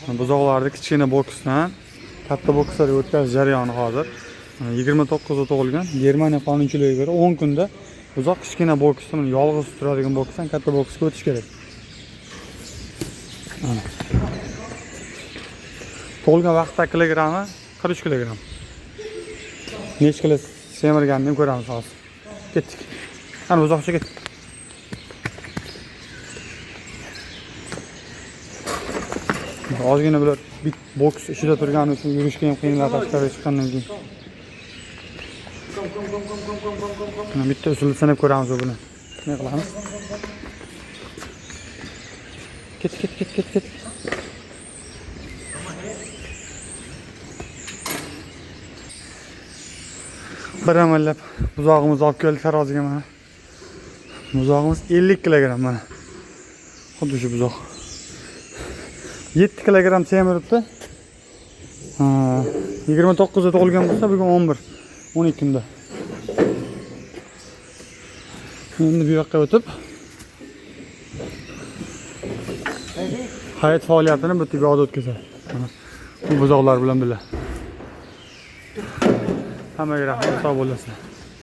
Buzoqlarni kichkina boksdan katta bokslarga o'tkazish jarayoni hozir. 29da tug'ilgan. Germaniya qonunchiligiga ko'ra 10 kunda buzoq kichkina boksdan yolg'iz turadigan boksdan katta boksga o'tish kerak. Tug'ilgan vaqtda kilogrammi 43 kilogramm. Necha kilo semirganini ko'ramiz hozir. Ketdik. Qani buzoqcha ket. Ozgina bular bit boks ishida turgani uchun yurishga ham qiyinlar tashqariga chiqqandan keyin. Mana bitta usulni sinab ko'ramiz buni. Nima qilamiz? Ket. Bir amallab buzog'imizni olib keldi taroziga mana. Buzog'imiz 50 kilogramm mana. Xuddi shu buzoq. 7 kilogramm semiribdi. 29da tug'ilgan bo'lsa, bugun 11, 12 kunda. Endi bu yoqqa o'tib hayot faoliyatini bu yerga olib o'tkazadi. Bu buzoqlar bilan birga. Hammaga rahmat, sog' bo'lasizlar.